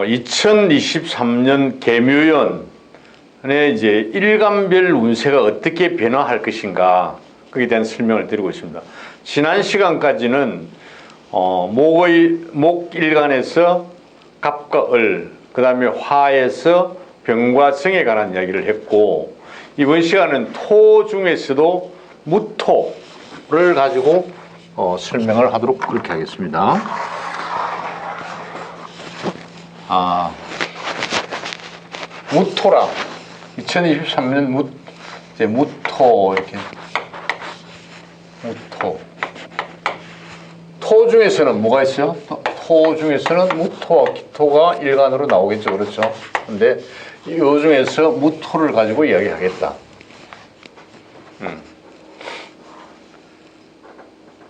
2023년 개묘연의 이제 일간별 운세가 어떻게 변화할 것인가 거기에 대한 설명을 드리고 있습니다. 지난 시간까지는 목일간에서 갑과 을, 그 다음에 화에서 병과 성에 관한 이야기를 했고, 이번 시간은 토 중에서도 무토를 가지고 설명을 하도록 그렇게 하겠습니다. 무토라 2023년 무토 이렇게 무토. 토 중에서는 뭐가 있어요? 토 중에서는 무토와 기토가 일간으로 나오겠죠, 그렇죠? 근데 이 중에서 무토를 가지고 이야기하겠다.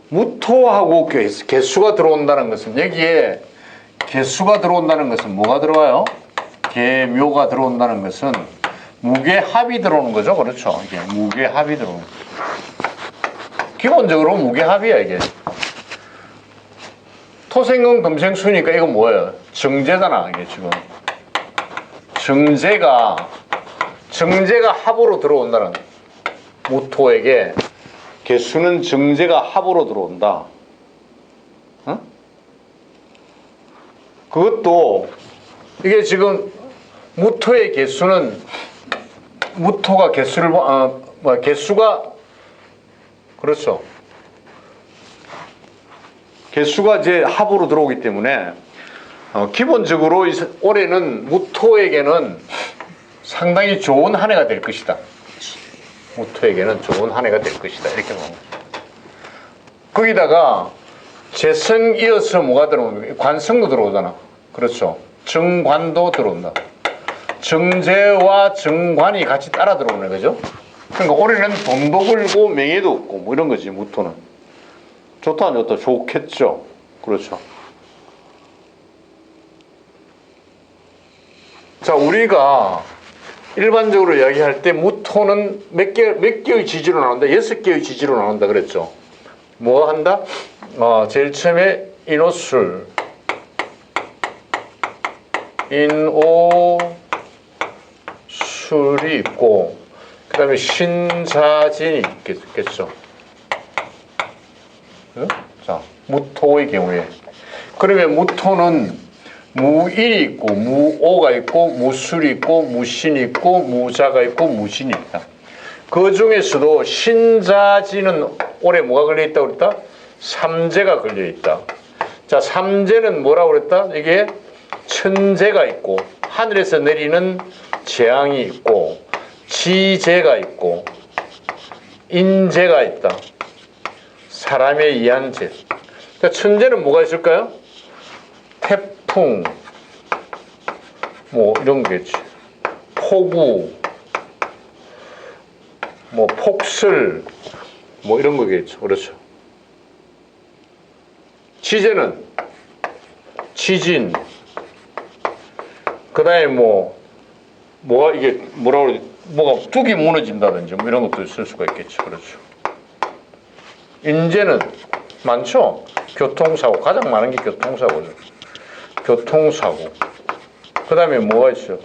무토하고 개수가 들어온다는 것은, 여기에 개수가 들어온다는 것은 뭐가 들어와요? 개묘가 들어온다는 것은 무게합이 들어오는 거죠, 그렇죠? 이게 무게합이 들어오는 거죠. 기본적으로 무게합이야, 이게. 토생금 금생수니까 이건 뭐예요? 정제잖아, 이게 지금. 정제가 합으로 들어온다는, 무토에게 개수는 정제가 합으로 들어온다. 어? 그것도 이게 지금 무토의 개수는, 무토가 개수를 개수가, 그렇죠, 개수가 이제 합으로 들어오기 때문에 기본적으로 올해는 무토에게는 상당히 좋은 한 해가 될 것이다. 무토에게는 좋은 한 해가 될 것이다, 이렇게 보는 거죠. 거기다가 재성 이어서 뭐가 들어오는, 관성도 들어오잖아, 그렇죠? 정관도 들어온다. 정제와 정관이 같이 따라 들어오네, 그죠? 그러니까 올해는 돈도 벌고 명예도 없고 뭐 이런 거지, 무토는. 좋다 안 좋다? 좋겠죠, 그렇죠? 자, 우리가 일반적으로 이야기할 때 무토는 몇 개의 지지로 나온다? 6개의 지지로 나온다 그랬죠. 뭐 한다? 제일 처음에 인오술, 인오술이 있고, 그 다음에 신사진이 있겠죠. 자, 무토의 경우에. 그러면 무토는 무일이 있고, 무오가 있고, 무술이 있고, 무신이 있고, 무자가 있고, 무신이 있다. 그 중에서도 신자진은 올해 뭐가 걸려있다고 그랬다? 삼재가 걸려있다. 자, 삼재는 뭐라고 그랬다? 이게 천재가 있고, 하늘에서 내리는 재앙이 있고, 지재가 있고, 인재가 있다. 사람에 의한 재. 그러니까 천재는 뭐가 있을까요? 태풍, 뭐 이런 거겠지. 폭우, 뭐 폭설, 뭐 이런 거겠죠, 그렇죠? 지재는 지진, 그 다음에 뭐가 이게 뭐라고 그러지? 뭐가 뚝이 무너진다든지 뭐 이런 것도 있을 수가 있겠죠, 그렇죠? 인재는 많죠? 교통사고, 가장 많은 게 교통사고죠. 교통사고. 그 다음에 뭐가 있어요?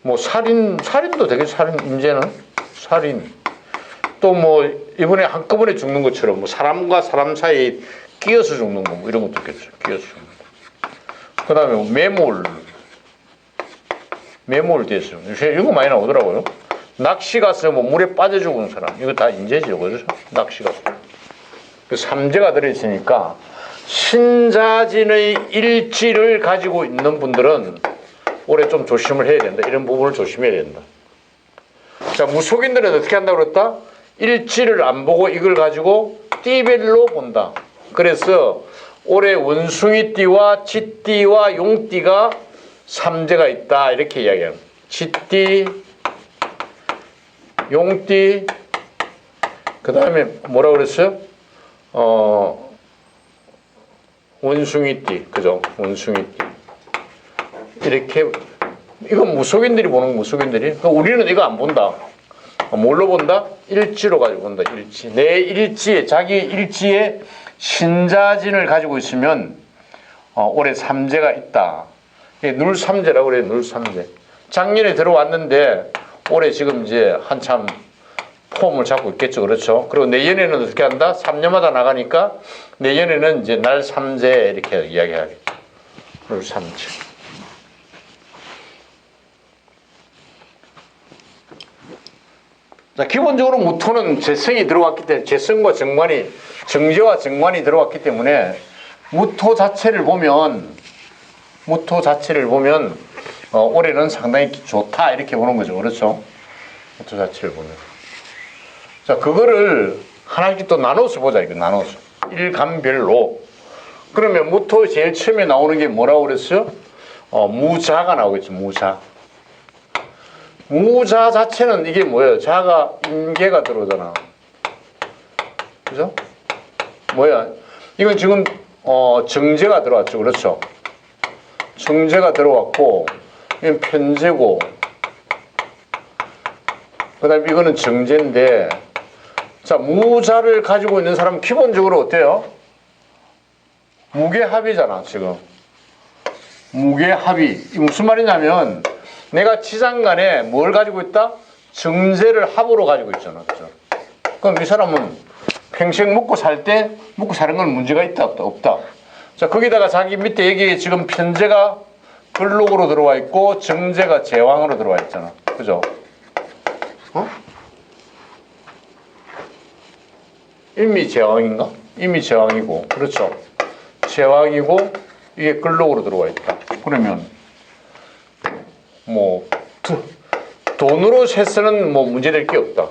뭐 살인도 되게 인재는 살인. 또 뭐 이번에 한꺼번에 죽는 것처럼 뭐 사람과 사람 사이에 끼어서 죽는 거 뭐 이런 것도 있겠죠. 끼어서 죽는 거. 그 다음에 매몰 돼서 이런 거 많이 나오더라고요. 낚시 가서 뭐 물에 빠져 죽은 사람, 이거 다 인재죠, 그렇죠? 낚시 가서. 그 삼재가 들어있으니까 신자진의 일지를 가지고 있는 분들은 올해 좀 조심을 해야 된다. 이런 부분을 조심해야 된다. 자, 무속인들은 어떻게 한다고 그랬다? 일지를 안 보고 이걸 가지고 띠별로 본다. 그래서 올해 원숭이띠와 쥐띠와 용띠가 삼재가 있다, 이렇게 이야기합니다. 쥐띠, 용띠, 그 다음에 뭐라고 그랬어요? 원숭이띠, 그죠? 원숭이띠. 이렇게, 이건 무속인들이 보는 무속인들이. 우리는 이거 안 본다. 뭘로 본다? 일지로 가지고 본다. 일지. 내 일지에, 자기 일지에 신자진을 가지고 있으면 올해 삼재가 있다. 이게 눌삼재라고 그래요. 눌삼재. 작년에 들어왔는데 올해 지금 이제 한참 폼을 잡고 있겠죠. 그렇죠. 그리고 내년에는 어떻게 한다? 3년마다 나가니까 내년에는 이제 날 삼재 이렇게 이야기하겠죠. 눌삼재. 자, 기본적으로 무토는 재성이 들어왔기 때문에 재성과 정관이 정제와 정관이 들어왔기 때문에 무토 자체를 보면 올해는 상당히 좋다 이렇게 보는 거죠. 그렇죠? 무토 자체를 보면. 자, 그거를 하나씩 또 나눠서 보자. 이거 나눠서 일간별로. 그러면 무토 제일 처음에 나오는 게 뭐라고 그랬어요? 무자가 나오겠죠. 무자. 무자 자체는 이게 뭐예요? 자가 임계가 들어오잖아. 그죠? 뭐야? 이건 지금 정제가 들어왔죠. 그렇죠? 정제가 들어왔고 이건 편제고 그 다음에 이거는 정제인데 자, 무자를 가지고 있는 사람은 기본적으로 어때요? 무게합이잖아. 지금 무게합이. 이게 무슨 말이냐면 내가 지장간에 뭘 가지고 있다? 정제를 합으로 가지고 있잖아. 그죠? 그럼 이 사람은 평생 먹고 살 때 먹고 사는 건 문제가 있다 없다? 없다. 자, 거기다가 자기 밑에 여기 지금 편제가 근록으로 들어와 있고 정제가 제왕으로 들어와 있잖아. 그죠? 이미 제왕인가? 이미 제왕이고. 그렇죠? 제왕이고 이게 근록으로 들어와 있다. 그러면 뭐 돈으로 해서는 뭐 문제될 게 없다.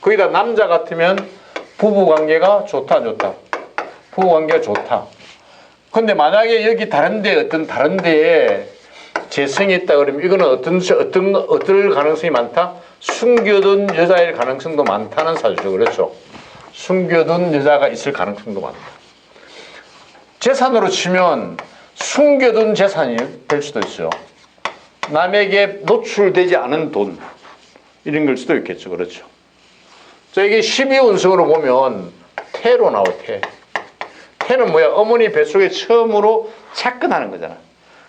거기다 남자 같으면 부부 관계가 좋다 안 좋다. 부부 관계가 좋다. 근데 만약에 여기 어떤 다른 데에 재성이 있다 그러면 이거는 어떨 가능성이 많다? 숨겨둔 여자일 가능성도 많다는 사실이죠. 그렇죠? 숨겨둔 여자가 있을 가능성도 많다. 재산으로 치면 숨겨둔 재산이 될 수도 있어요. 남에게 노출되지 않은 돈 이런 걸 수도 있겠죠. 그렇죠. 자, 이게 12운성으로 보면 태로 나와. 태는 뭐야? 어머니 뱃속에 처음으로 착근하는 거잖아.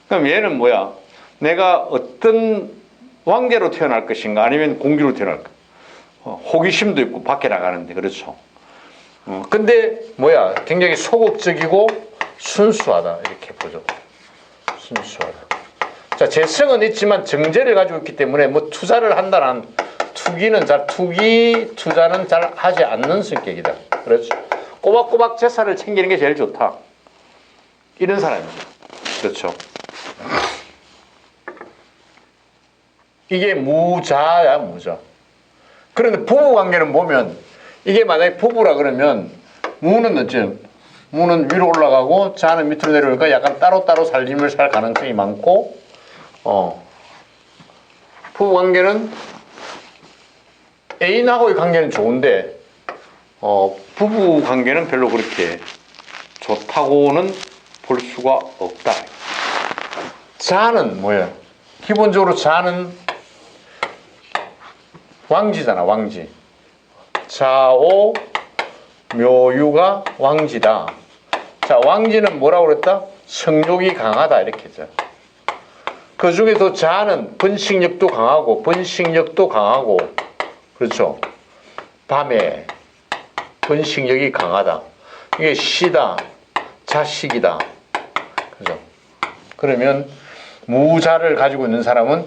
그럼 얘는 뭐야? 내가 어떤 왕자로 태어날 것인가 아니면 공주로 태어날까? 호기심도 있고 밖에 나가는데. 그렇죠. 근데 뭐야? 굉장히 소극적이고 순수하다 이렇게 보죠. 순수하다. 자, 재성은 있지만 정제를 가지고 있기 때문에 뭐 투자를 한다는 투자는 잘 하지 않는 성격이다. 그렇죠. 꼬박꼬박 재산을 챙기는 게 제일 좋다. 이런 사람입니다. 그렇죠. 이게 무자야, 무자. 그런데 부부 관계는 보면 이게 만약에 부부라 그러면 무는 어째? 무는 위로 올라가고 자는 밑으로 내려오니까 약간 따로따로 살림을 살 가능성이 많고 부부 관계는 애인하고의 관계는 좋은데 부부 관계는 별로 그렇게 좋다고는 볼 수가 없다. 자는 뭐예요? 기본적으로 자는 왕지잖아. 왕지. 자오 묘유가 왕지다. 자, 왕지는 뭐라고 그랬다? 성욕이 강하다 이렇게 했잖아. 그 중에서 자는 번식력도 강하고 그렇죠. 밤에 번식력이 강하다. 이게 시다, 자식이다. 그죠? 그러면 무자를 가지고 있는 사람은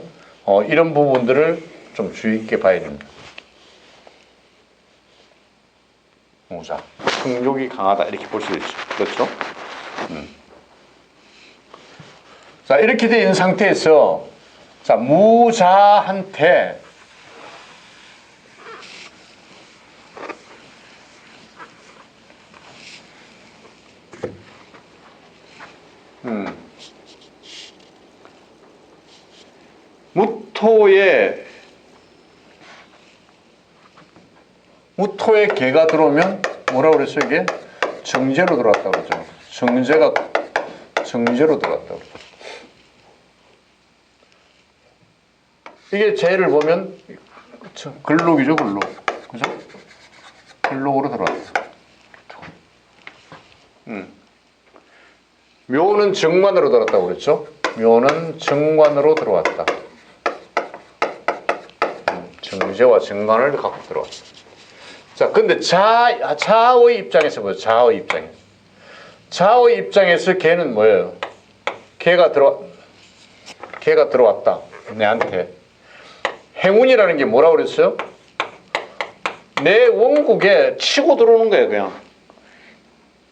이런 부분들을 좀 주의 있게 봐야 됩니다. 무자, 성욕이 강하다 이렇게 볼 수 있죠. 그렇죠? 자, 이렇게 된 상태에서 자, 무자한테 무토의 개가 들어오면 뭐라고 그랬어요? 이게 정제로 들어왔다고 그러죠. 정제로 들어왔다고 그러죠. 이게 재를 보면 그렇죠. 근록이죠, 근록. 그죠? 근록으로 들어왔어. 묘는 정관으로 들어왔다고 그랬죠? 묘는 정관으로 들어왔다. 정제와 정관을 갖고 들어왔어. 자, 근데 자의 입장에서 보죠. 자의 입장에서. 자의 입장에서 걔는 뭐예요? 걔가 들어왔다. 내한테. 행운이라는 게 뭐라고 그랬어요? 내 원국에 치고 들어오는 거예요, 그냥.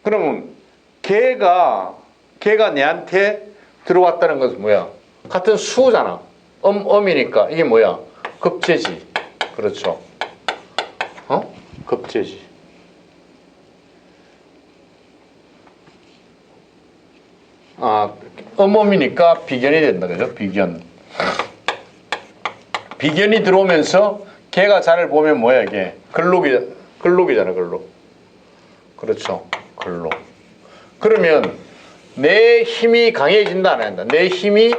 그러면 걔가 내한테 들어왔다는 것은 뭐야? 같은 수잖아. 엄이니까 이게 뭐야? 급제지. 그렇죠. 급제지. 엄이니까 비견이 된다, 그죠? 비견. 비견이 들어오면서 걔가 자를 보면 뭐야, 이게? 근록이잖아, 근록. 그렇죠. 근록. 그러면 내 힘이 강해진다, 안 한다? 내 힘이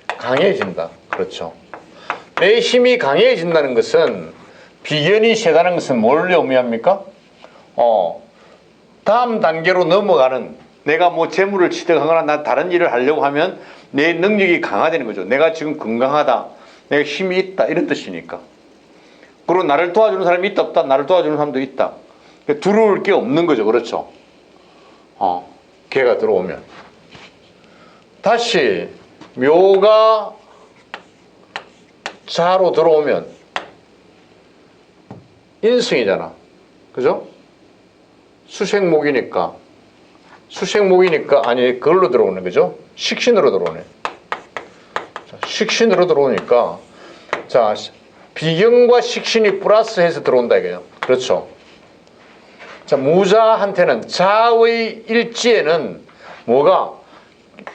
강해진다. 그렇죠. 내 힘이 강해진다는 것은 비견이 세다는 것은 뭘 의미합니까? 다음 단계로 넘어가는 내가 뭐 재물을 취득하거나 나 다른 일을 하려고 하면 내 능력이 강화되는 거죠. 내가 지금 건강하다. 내가 힘이 있다. 이런 뜻이니까. 그리고 나를 도와주는 사람이 있다 없다. 나를 도와주는 사람도 있다. 두려울 게 없는 거죠. 그렇죠. 걔가 들어오면. 다시 묘가 자로 들어오면 인승이잖아. 그죠? 수생목이니까 아니 그걸로 들어오네. 그죠? 식신으로 들어오네. 자, 식신으로 들어오니까 자 비견과 식신이 플러스해서 들어온다 이거예요. 그렇죠? 자 무자한테는 자의 일지에는 뭐가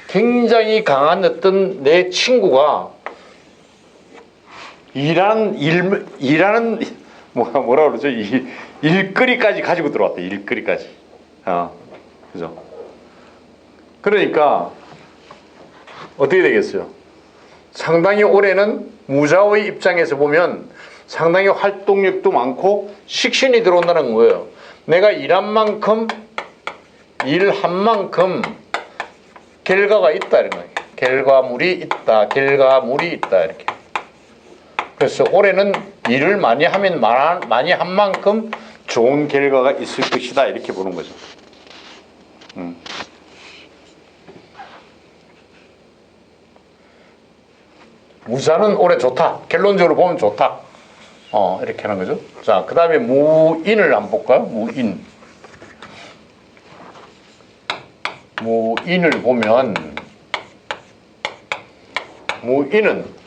굉장히 강한 어떤 내 친구가 일하는 뭐라 그러죠? 일거리까지 가지고 들어왔다. 일거리까지. 그죠? 그러니까 어떻게 되겠어요? 상당히 올해는 무자의 입장에서 보면 상당히 활동력도 많고 식신이 들어온다는 거예요. 내가 일한 만큼 일한 만큼 결과가 있다 이런 거예요. 결과물이 있다. 이렇게. 그래서 올해는 일을 많이 하면 많이 한 만큼 좋은 결과가 있을 것이다 이렇게 보는 거죠. 무자는 올해 좋다. 결론적으로 보면 좋다. 이렇게 하는 거죠. 자, 그 다음에 무인을 한번 볼까요? 무인을 보면 무인은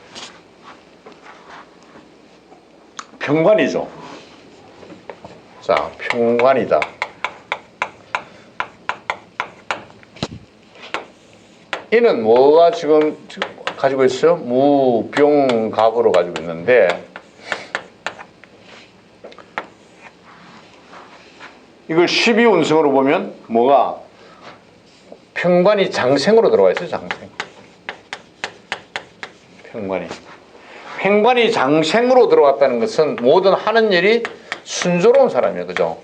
평관이죠. 자, 평관이다. 이는 뭐가 지금 가지고 있어요? 무병갑으로 가지고 있는데 이걸 12운성으로 보면 뭐가 평관이 장생으로 들어가 있어요. 장생. 평관이 장생으로 들어갔다는 것은 모든 하는 일이 순조로운 사람이에요. 그죠?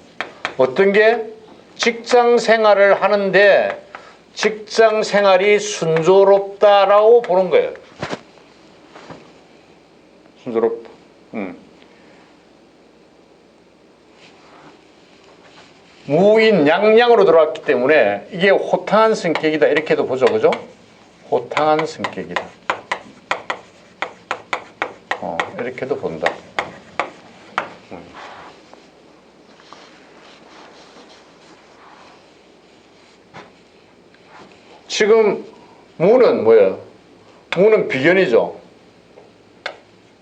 어떤 게 직장 생활을 하는데 직장 생활이 순조롭다라고 보는 거예요. 순조롭다. 무인 양양으로 들어왔기 때문에 이게 호탕한 성격이다 이렇게도 보죠. 그죠? 호탕한 성격이다. 이렇게도 본다. 지금 무는 뭐예요? 무는 비견이죠.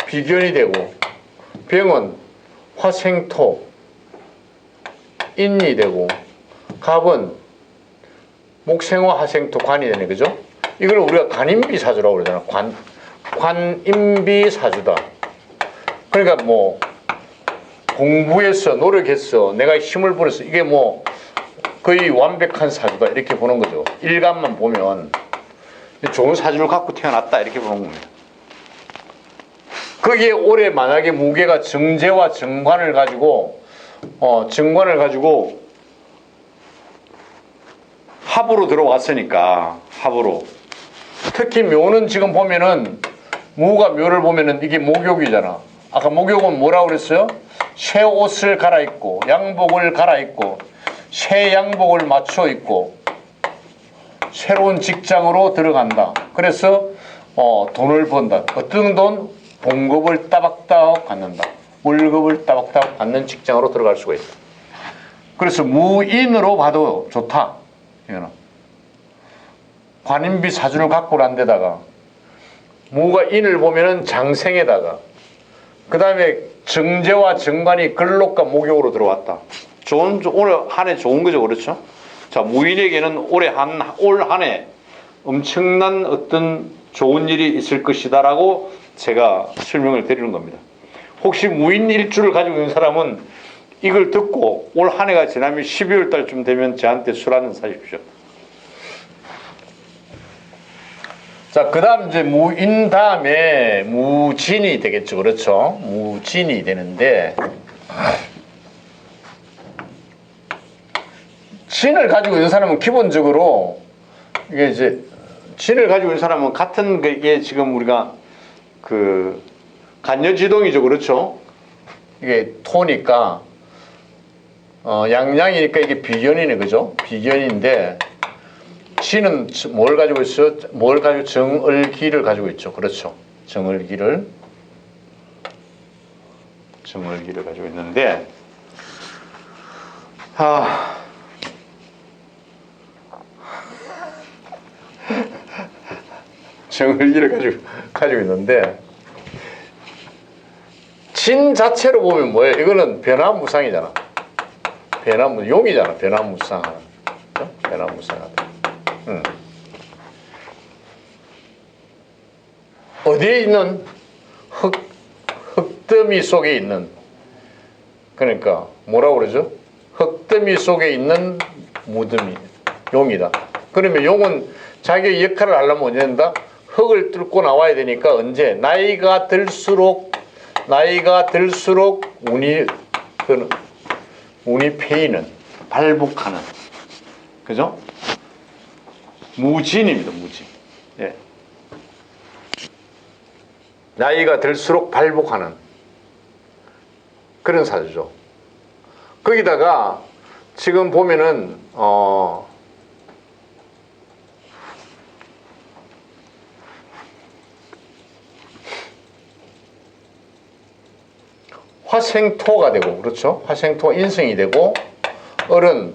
비견이 되고 병은 화생토 인이 되고 갑은 목생화 화생토 관이 되네. 그죠? 이걸 우리가 관인비사주라고 그러잖아. 관인비사주다. 그러니까 뭐 공부해서 노력해서 내가 힘을 벌여서 이게 뭐 거의 완벽한 사주다 이렇게 보는 거죠. 일간만 보면 좋은 사주를 갖고 태어났다 이렇게 보는 겁니다. 거기에 올해 만약에 무게가 정제와 정관을 가지고 합으로 들어왔으니까 합으로. 특히 묘는 지금 보면은 무가 묘를 보면은 이게 목욕이잖아. 아까 목욕은 뭐라고 그랬어요? 새 옷을 갈아입고 양복을 갈아입고 새 양복을 맞춰 입고 새로운 직장으로 들어간다. 그래서 돈을 번다. 어떤 돈? 봉급을 따박따박 받는다. 월급을 따박따박 받는 직장으로 들어갈 수가 있다. 그래서 무인으로 봐도 좋다. 이거는 관인비 사주를 갖고 난 데다가 무가 인을 보면은 장생에다가 그 다음에 정제와 정관이 근록과 목욕으로 들어왔다. 올 한 해 좋은 거죠, 그렇죠? 자, 무인에게는 올 한 해 엄청난 어떤 좋은 일이 있을 것이다라고 제가 설명을 드리는 겁니다. 혹시 무인 일주를 가지고 있는 사람은 이걸 듣고 올 한 해가 지나면 12월 달쯤 되면 저한테 술 한잔 사십시오. 자, 그 다음 이제 무인 다음에 무진이 되겠죠. 그렇죠? 무진이 되는데, 진을 가지고 있는 사람은 기본적으로, 이게 이제, 진을 가지고 있는 사람은 같은 게 지금 우리가 간여지동이죠. 그렇죠? 이게 토니까, 양양이니까 이게 비견이네. 그죠? 비견인데, 진은 뭘 가지고 있어요? 뭘 가지고 정을기를 가지고 있죠. 그렇죠. 정을기를 가지고 있는데 정을기를 가지고 있는데 진 자체로 보면 뭐예요? 이거는 변화무상이잖아. 용이잖아. 변화무상. 변화무상하다. 어디에 있는 흙더미 속에 있는, 그러니까 뭐라고 그러죠? 흙더미 속에 있는 무덤이 용이다. 그러면 용은 자기 역할을 하려면 언제 된다? 흙을 뚫고 나와야 되니까 언제? 나이가 들수록 운이 패이는, 발복하는, 그죠? 무진입니다. 무진. 예. 나이가 들수록 발복하는 그런 사주죠. 거기다가 지금 보면은 화생토가 되고, 그렇죠? 화생토가 인성이 되고, 을은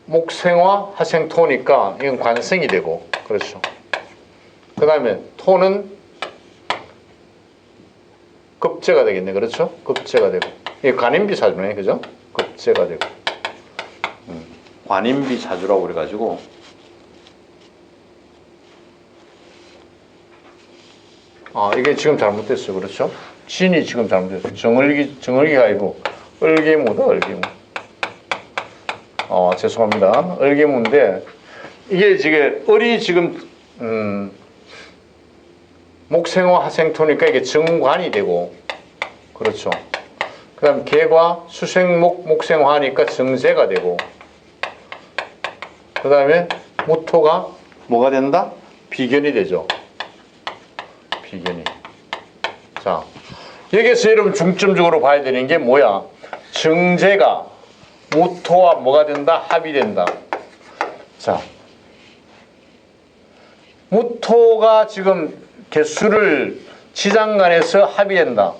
목생화 화생토니까 이건 관성이 되고, 그렇죠? 그 다음에 토는 급제가 되겠네. 그렇죠? 급제가 되고, 이게 관인비 사주네. 그죠? 급제가 되고, 관인비 사주라고 그래가지고, 이게 지금 잘못됐어요. 그렇죠? 진이 지금 잘못됐어요. 정을기가 아니고 을기무다. 을기무. 죄송합니다. 을기무인데 이게 지금 을이 지금 목생화 화생토니까 이게 정관이 되고, 그렇죠? 그 다음 개과 수생목 목생화니까 정제가 되고, 그 다음에 무토가 뭐가 된다? 비견이 되죠. 비견이. 자, 여기서 여러분 중점적으로 봐야 되는 게 뭐야? 정제가 무토와 뭐가 된다? 합이 된다. 자, 무토가 지금 개수를 지장간에서 합이 된다.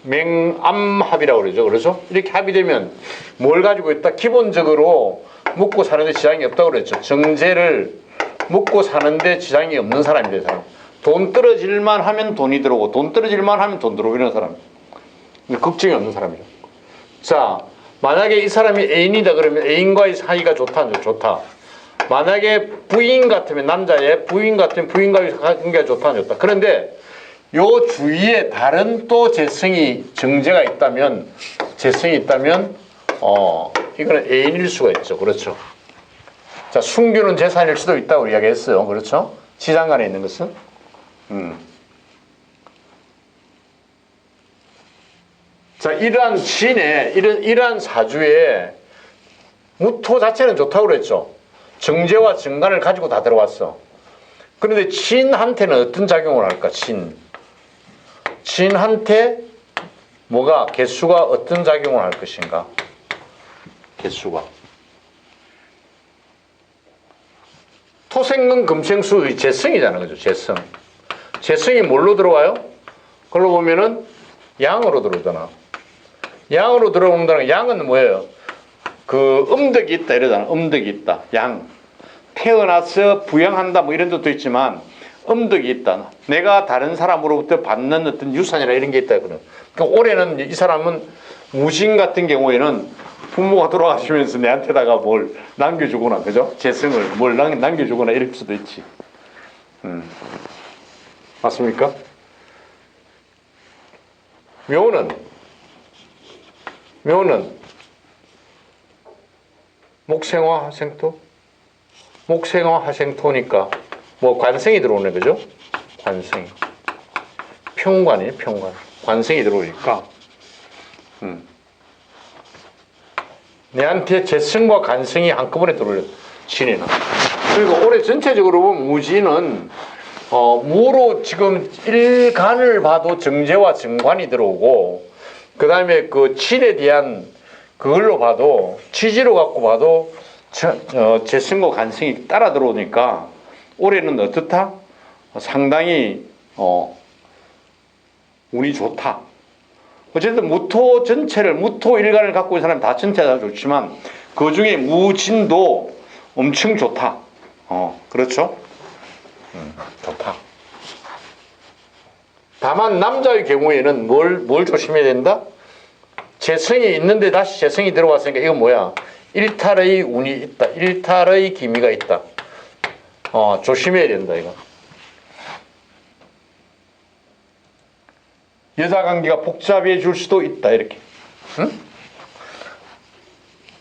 맹암합이라고 그러죠. 그래서 이렇게 합이 되면 뭘 가지고 있다? 기본적으로 먹고 사는데 지장이 없다고 그랬죠. 정제를 먹고 사는데 지장이 없는 사람입니다. 사람. 돈 떨어질만 하면 돈이 들어오고, 돈 떨어질만 하면 돈 들어오고, 이런 사람. 걱정이 없는 사람이죠. 자, 만약에 이 사람이 애인이다 그러면 애인과의 사이가 좋다. 만약에 부인 같으면, 남자의 부인 같으면 부인과의 관계가 좋다. 그런데 요 주위에 다른 또 재성이, 정제가 있다면, 이거는 애인일 수가 있죠. 그렇죠. 자, 순교는 재산일 수도 있다고 이야기했어요. 그렇죠. 지장간에 있는 것은. 자, 이러한 진에, 이러한 사주에 무토 자체는 좋다고 그랬죠. 정제와 정관을 가지고 다 들어왔어. 그런데 진한테는 어떤 작용을 할까? 진한테 뭐가 개수가 어떤 작용을 할 것인가? 개수가 토생금 금생수의 재성이잖아, 그죠? 재성이 뭘로 들어와요? 그걸로 보면은 양으로 들어오잖아. 양으로 들어온다는 양은 뭐예요? 그 음덕이 있다 이러잖아. 음덕이 있다. 양. 태어나서 부양한다 뭐 이런 뜻도 있지만 음덕이 있다. 내가 다른 사람으로부터 받는 어떤 유산이나 이런 게 있다. 그러니까 올해는 이 사람은 무신 같은 경우에는 부모가 돌아가시면서 내한테다가 뭘 남겨주거나, 그죠? 재성을 뭘 남겨주거나 이럴 수도 있지. 맞습니까? 묘는 목생화 하생토? 목생화 하생토니까 뭐 관생이 들어오네, 그죠? 관생. 평관이에요, 평관. 관생이 들어오니까 내한테 재성과 관생이 한꺼번에 들어오려, 신이는. 그리고 올해 전체적으로 보면 무지는 무로 지금 일간을 봐도 정제와 정관이 들어오고, 그 다음에 그 칠에 대한 그걸로 봐도, 치지로 갖고 봐도 재성과 관성이 따라 들어오니까 올해는 어떻다? 상당히 운이 좋다. 어쨌든 무토 전체를, 무토 일간을 갖고 있는 사람이 다 전체가 좋지만 그 중에 무진도 엄청 좋다. 그렇죠? 좋다. 다만 남자의 경우에는 뭘 조심해야 된다? 재성이 있는데 다시 재성이 들어왔으니까 이건 뭐야? 일탈의 운이 있다. 일탈의 기미가 있다. 조심해야 된다, 이거. 여자 관계가 복잡해질 수도 있다, 이렇게. 응?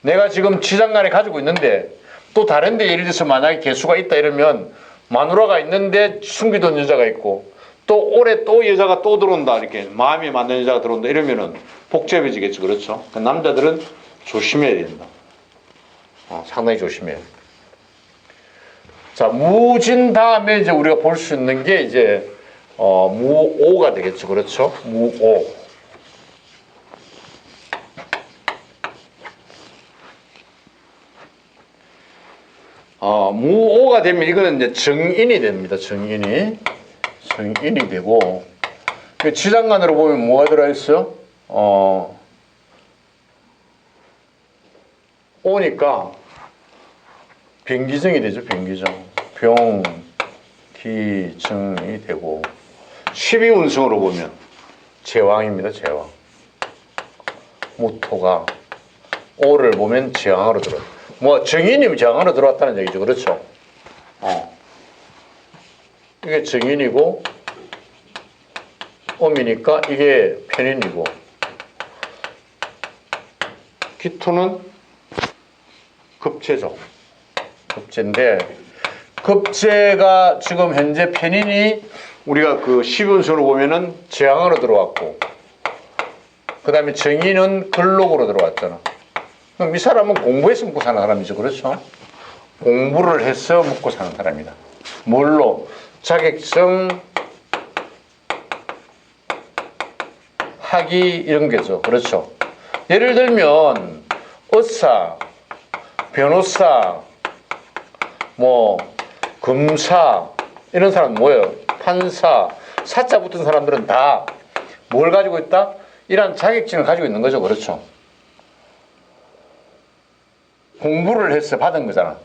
내가 지금 지장간에 가지고 있는데 또 다른 데 예를 들어서 만약에 개수가 있다 이러면 마누라가 있는데 숨기던 여자가 있고 또 올해 또 여자가 또 들어온다, 이렇게 마음에 맞는 여자가 들어온다 이러면은 복잡해지겠죠. 그렇죠? 남자들은 조심해야 된다. 상당히 조심해야 돼. 자, 무진 다음에 이제 우리가 볼 수 있는 게 이제 무오가 되겠죠. 그렇죠? 무오. 무오가 되면 이거는 이제 정인이 됩니다. 정인이 되고, 지장간으로 보면 뭐가 들어있어요? 오니까 병기정이 되죠. 병기정. 병기정이 되고, 12운성으로 보면 제왕입니다. 제왕. 무토가 오를 보면 제왕으로 들어요. 뭐 정인이면 제왕으로 들어왔다는 얘기죠. 그렇죠? 이게 정인이고 음이니까 이게 편인이고, 기토는 급제죠. 급제인데, 급제가 지금 현재 편인이 우리가 그 12운수로 보면은 제왕으로 들어왔고, 그 다음에 정인은 근록으로 들어왔잖아. 그럼 이 사람은 공부해서 먹고 사는 사람이죠. 그렇죠? 공부를 해서 먹고 사는 사람이다. 뭘로? 자격증, 학위 이런 게죠. 그렇죠? 예를 들면 의사, 변호사, 뭐 검사 이런 사람 뭐예요? 판사, 사자 붙은 사람들은 다 뭘 가지고 있다? 이런 자격증을 가지고 있는 거죠. 그렇죠? 공부를 해서 받은 거잖아.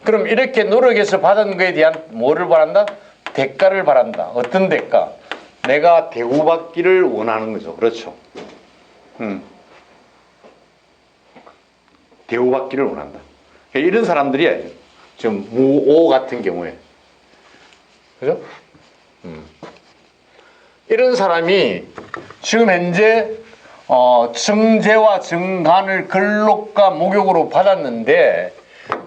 그럼 이렇게 노력해서 받은 거에 대한 뭐를 바란다? 대가를 바란다. 어떤 대가? 내가 대우받기를 원하는 거죠. 그렇죠? 대우받기를 원한다. 이런 사람들이 지금 무오 같은 경우에, 그죠? 이런 사람이 지금 현재 정제와 정간을 근록과 목욕으로 받았는데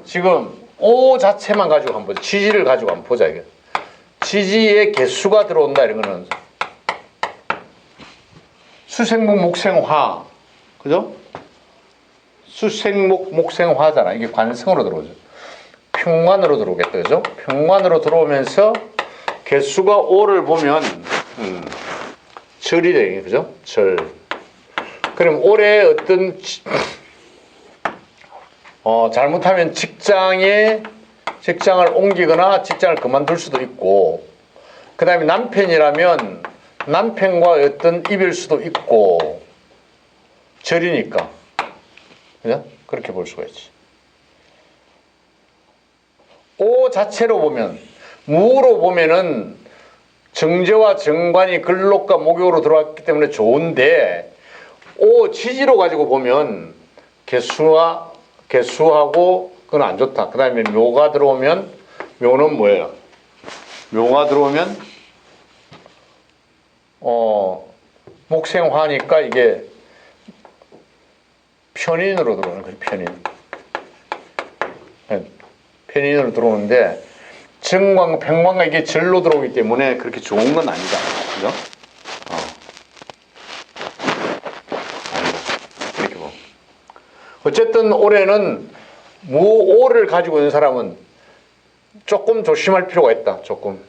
지금 오 자체만 가지고 한번 보자. 지지를 가지고 한번 보자. 이게. 지지에 개수가 들어온다 이런 거는 수생목 목생화. 그죠? 수생목 목생화잖아. 이게 관성으로 들어오죠. 평관으로 들어오겠다. 그죠? 평관으로 들어오면서 개수가 5를 보면 절이 되겠네. 그죠? 절. 그럼 올해 어떤 잘못하면 직장을 옮기거나 직장을 그만둘 수도 있고, 그 다음에 남편이라면 남편과 어떤 이별 수도 있고, 절이니까. 그죠? 그렇게 볼 수가 있지. 오 자체로 보면, 무로 보면은 정제와 정관이 근록과 목욕으로 들어왔기 때문에 좋은데, 오 지지로 가지고 보면 개수하고 그건 안 좋다. 그 다음에 묘가 들어오면, 묘는 뭐예요? 묘가 들어오면 목생화니까 이게 편인으로 들어오는 거죠. 편인으로 들어오는데 정관, 평관과 이게 절로 들어오기 때문에 그렇게 좋은 건 아니다. 그죠? 이렇게 보면. 어쨌든 올해는 무오를 가지고 있는 사람은 조금 조심할 필요가 있다. 조금.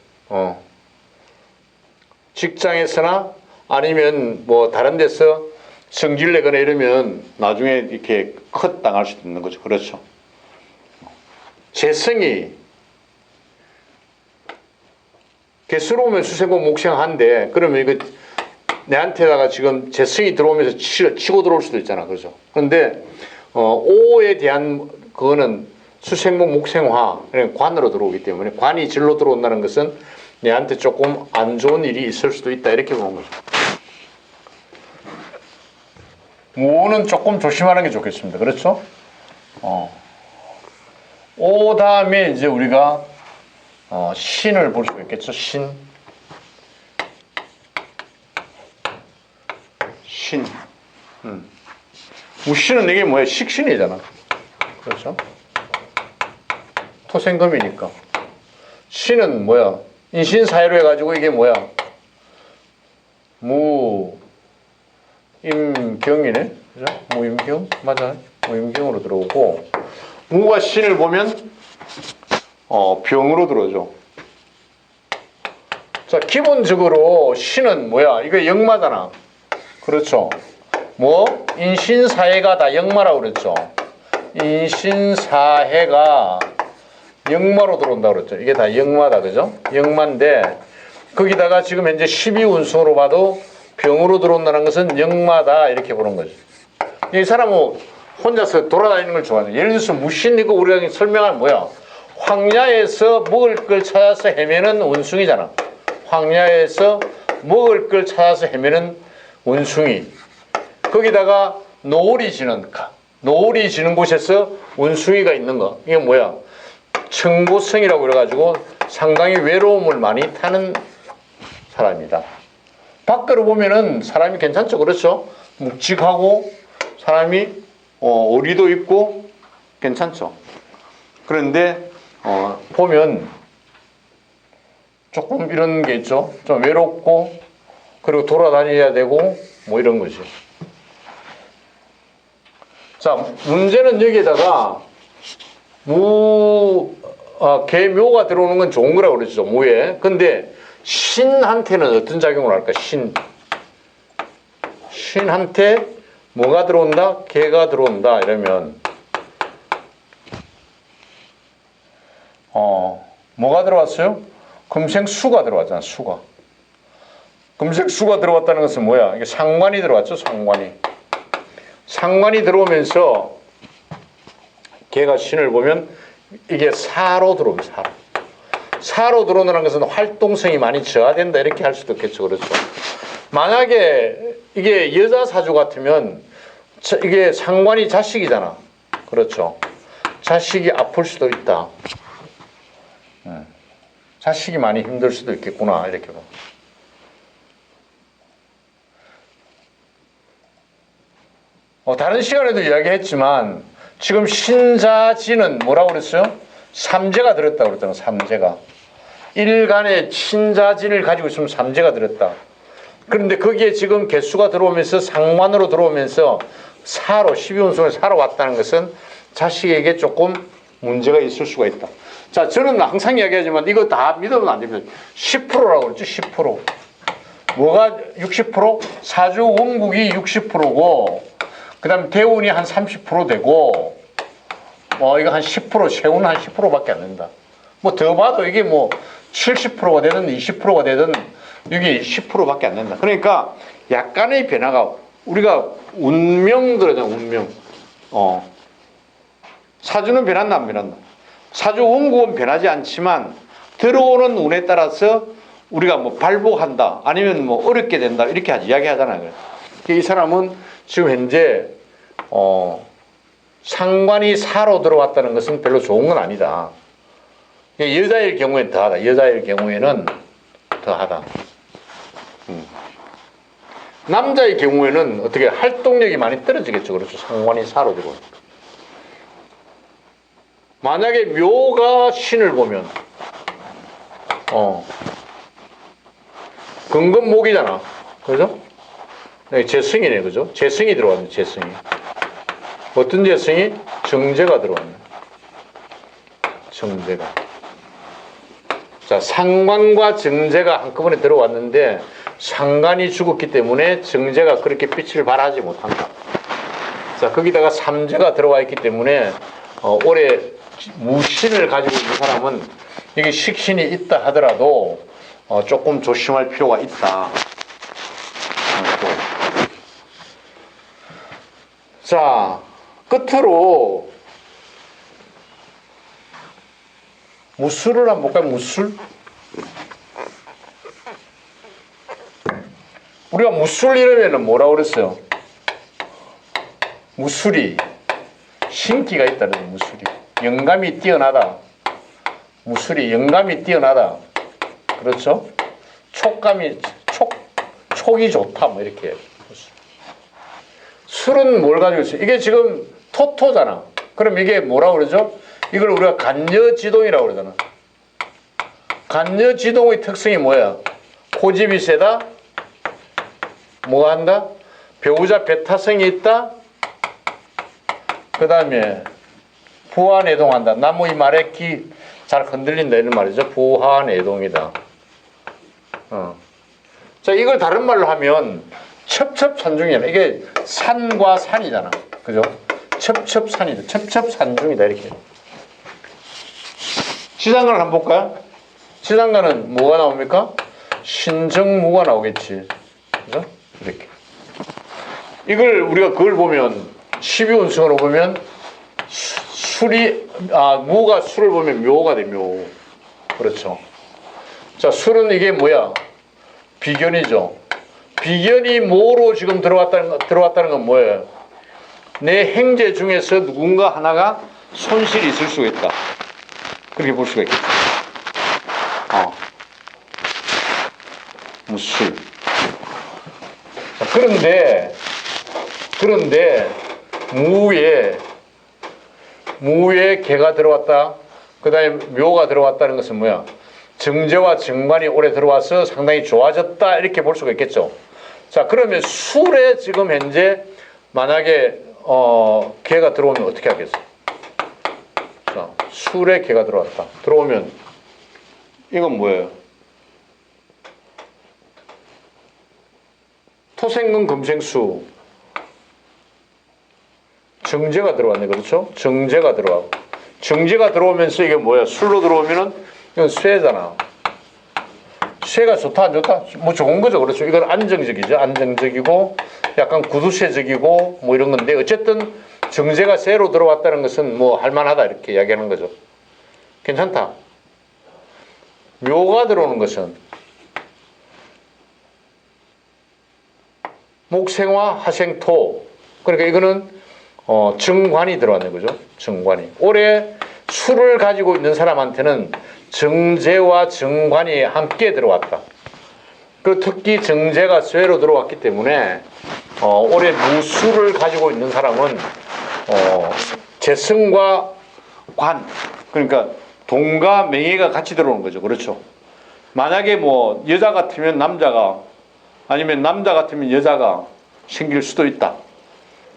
직장에서나 아니면 뭐 다른 데서 성질 내거나 이러면 나중에 이렇게 컷 당할 수도 있는 거죠. 그렇죠. 재성이 개수로 보면 수생목 목생한데, 그러면 이거 내한테다가 지금 재성이 들어오면서 치고 들어올 수도 있잖아. 그렇죠. 그런데 오에 대한 그거는 수생목 목생화, 관으로 들어오기 때문에 관이 절로 들어온다는 것은 내한테 조금 안 좋은 일이 있을 수도 있다. 이렇게 보는 거죠. 무는 조금 조심하는 게 좋겠습니다. 그렇죠? 오 다음에 이제 우리가 신을 볼 수 있겠죠. 신. 무신은 이게 뭐야? 식신이잖아. 그렇죠? 토생금이니까. 신은 뭐야? 인신사회로 해가지고 이게 뭐야? 무임경이네. 그죠? 무임경? 맞아. 무임경으로 들어오고, 무가 신을 보면 병으로 들어오죠. 자, 기본적으로 신은 뭐야? 이거 역마잖아. 그렇죠? 뭐? 인신사회가 다 역마라고 그랬죠. 인신사회가 역마로 들어온다고 그랬죠. 이게 다 역마다. 그죠? 역마인데, 거기다가 지금 현재 12운수로 봐도 병으로 들어온다는 것은 역마다. 이렇게 보는 거죠. 이 사람은 혼자서 돌아다니는 걸 좋아하죠. 예를 들어서 무신이고 우리가 설명한 뭐야? 황야에서 먹을 걸 찾아서 헤매는 원숭이잖아. 황야에서 먹을 걸 찾아서 헤매는 원숭이. 거기다가 노을이 지는 곳에서 원숭이가 있는 거. 이게 뭐야? 청보성이라고 그래가지고 상당히 외로움을 많이 타는 사람이다. 밖으로 보면은 사람이 괜찮죠. 그렇죠? 묵직하고 사람이 어리도 있고 괜찮죠. 그런데 보면 조금 이런 게 있죠. 좀 외롭고 그리고 돌아다녀야 되고 뭐 이런 거지. 자, 문제는 여기에다가 개묘가 들어오는 건 좋은 거라고 그랬죠. 무에. 근데 신한테는 어떤 작용을 할까? 신한테 뭐가 들어온다? 개가 들어온다. 이러면 뭐가 들어왔어요? 금생수가 들어왔잖아. 금생수가 들어왔다는 것은 뭐야? 이게 상관이 들어왔죠. 상관이 들어오면서 개가 신을 보면 이게 사로 들어옵니다. 사로 들어오는 것은 활동성이 많이 저하된다. 이렇게 할 수도 있겠죠. 그렇죠. 만약에 이게 여자 사주 같으면 이게 상관이 자식이잖아. 그렇죠. 자식이 아플 수도 있다. 자식이 많이 힘들 수도 있겠구나. 이렇게 봐. 다른 시간에도 이야기했지만 지금 신자지는 뭐라고 그랬어요? 삼재가 들었다고 그랬잖아. 삼재가. 일간에 신자진을 가지고 있으면 삼재가 들었다. 그런데 거기에 지금 개수가 들어오면서 상관으로 들어오면서 사로 12운승을 사로 왔다는 것은 자식에게 조금 문제가 있을 수가 있다. 자, 저는 항상 이야기하지만 이거 다 믿으면 안 됩니다. 10%라고 그랬죠. 10%. 뭐가 60%? 사주 원국이 60%고 그 다음에 대운이 한 30% 되고 이거 한 10%, 세운은 한 10%밖에 안 된다. 뭐 더 봐도 이게 뭐 70%가 되든 20%가 되든 이게 10%밖에 안 된다. 그러니까 약간의 변화가 우리가 운명들이잖아, 운명. 사주는 변한다, 안 변한다? 사주 원국은 변하지 않지만 들어오는 운에 따라서 우리가 뭐 발복한다, 아니면 뭐 어렵게 된다, 이렇게 이야기하잖아요. 이 사람은 지금 현재, 상관이 사로 들어왔다는 것은 별로 좋은 건 아니다. 여자일 경우에는 더하다. 여자일 경우에는 더하다. 남자의 경우에는 어떻게 활동력이 많이 떨어지겠죠. 그렇죠. 상관이 사로 들어오니까. 만약에 묘가 신을 보면, 금금목이잖아. 그죠? 네, 재승이네. 그죠? 재승이 들어왔네. 재승이. 어떤 재승이? 정제가 들어왔네. 정제가. 자, 상관과 정제가 한꺼번에 들어왔는데 상관이 죽었기 때문에 정제가 그렇게 빛을 발하지 못한다. 자, 거기다가 삼재가 들어와 있기 때문에 올해 무신을 가지고 있는 사람은 여기 식신이 있다 하더라도 조금 조심할 필요가 있다. 자, 끝으로 무술을 한번 볼까요? 무술? 우리가 무술 이러면은 뭐라고 그랬어요? 무술이 신기가 있다는 무술이. 영감이 뛰어나다. 무술이 영감이 뛰어나다. 그렇죠? 촉이 좋다. 뭐 이렇게. 술은 뭘 가지고 있어요? 이게 지금 토토잖아. 그럼 이게 뭐라고 그러죠? 이걸 우리가 간여지동이라고 그러잖아. 간여지동의 특성이 뭐야? 고집이 세다? 뭐 한다? 배우자 배타성이 있다? 그 다음에 부하내동한다. 나무의 말에 잘 흔들린다 이런 말이죠. 부하내동이다. 자, 이걸 다른 말로 하면 첩첩산중이잖아. 이게 산과 산이잖아. 그죠? 첩첩산이다. 첩첩산중이다. 이렇게. 지장간을 한번 볼까요? 지장간은 뭐가 나옵니까? 신정무가 나오겠지. 그죠? 이렇게. 이걸 우리가 그걸 보면 12운승으로 보면 무가 술을 보면 묘가 돼, 묘. 그렇죠. 자, 술은 이게 뭐야? 비견이죠. 비견이 모로 지금 들어왔다는 건 뭐예요? 내 행제 중에서 누군가 하나가 손실이 있을 수가 있다. 그렇게 볼 수가 있겠죠. 무술. 자, 그런데 무에 개가 들어왔다. 그 다음에 묘가 들어왔다는 것은 뭐야? 정제와 정관이 올해 들어와서 상당히 좋아졌다. 이렇게 볼 수가 있겠죠. 자, 그러면 술에 지금 현재 만약에 개가 들어오면 어떻게 하겠어? 자, 술에 개가 들어왔다. 들어오면 이건 뭐예요? 토생금 금생수. 정제가 들어왔네. 그렇죠? 정제가 들어가고. 정제가 들어오면서 이게 뭐야? 술로 들어오면은 이건 쇠잖아. 쇠가 좋다 안 좋다? 뭐 좋은 거죠. 그렇죠? 이건 안정적이죠. 안정적이고 약간 구두쇠적이고 뭐 이런 건데 어쨌든 정제가 쇠로 들어왔다는 것은 뭐 할만하다 이렇게 이야기하는 거죠. 괜찮다. 묘가 들어오는 것은 목생화 하생토. 그러니까 이거는 정관이 들어왔네. 그죠? 정관이. 올해 술을 가지고 있는 사람한테는 정제와 정관이 함께 들어왔다. 그 특히 정제가 쇠로 들어왔기 때문에 올해 무술을 가지고 있는 사람은 재성과 관, 그러니까 돈과 명예가 같이 들어오는 거죠. 그렇죠? 만약에 뭐 여자 같으면 남자가 아니면 남자 같으면 여자가 생길 수도 있다.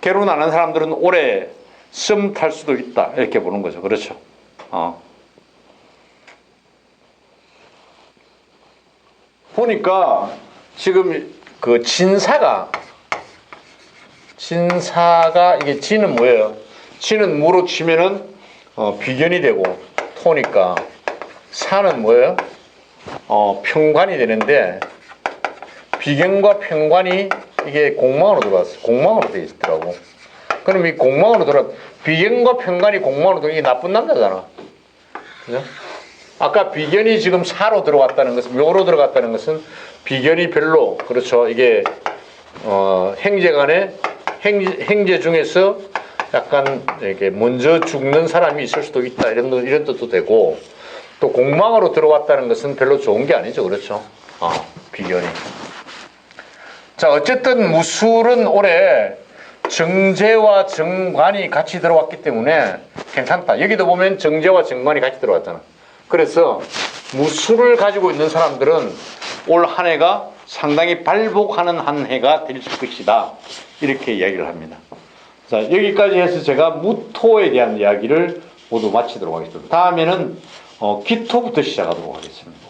결혼 안 한 사람들은 올해 썸 탈 수도 있다. 이렇게 보는 거죠. 그렇죠. 보니까 지금 그 진사가 이게 진은 뭐예요? 진은 무로 치면은 비견이 되고 토니까 사는 뭐예요? 평관이 되는데 비견과 평관이 이게 공망으로 들어왔어요. 공망으로 되어 있더라고. 그럼 이 공망으로 들어 비견과 평관이 공망으로 들어 이게 나쁜 남자잖아. 그죠? 아까 비견이 지금 사로 들어갔다는 것은 묘로 들어갔다는 것은 비견이 별로 그렇죠. 이게 형제간에 형제 중에서 약간 이렇게 먼저 죽는 사람이 있을 수도 있다 이런 뜻도 되고 또 공망으로 들어왔다는 것은 별로 좋은 게 아니죠. 그렇죠. 비견이. 자 어쨌든 무술은 올해 정제와 정관이 같이 들어왔기 때문에 괜찮다. 여기도 보면 정제와 정관이 같이 들어왔잖아. 그래서 무술을 가지고 있는 사람들은 올 한 해가 상당히 발복하는 한 해가 될 것이다. 이렇게 이야기를 합니다. 자, 여기까지 해서 제가 무토에 대한 이야기를 모두 마치도록 하겠습니다. 다음에는 기토부터 시작하도록 하겠습니다.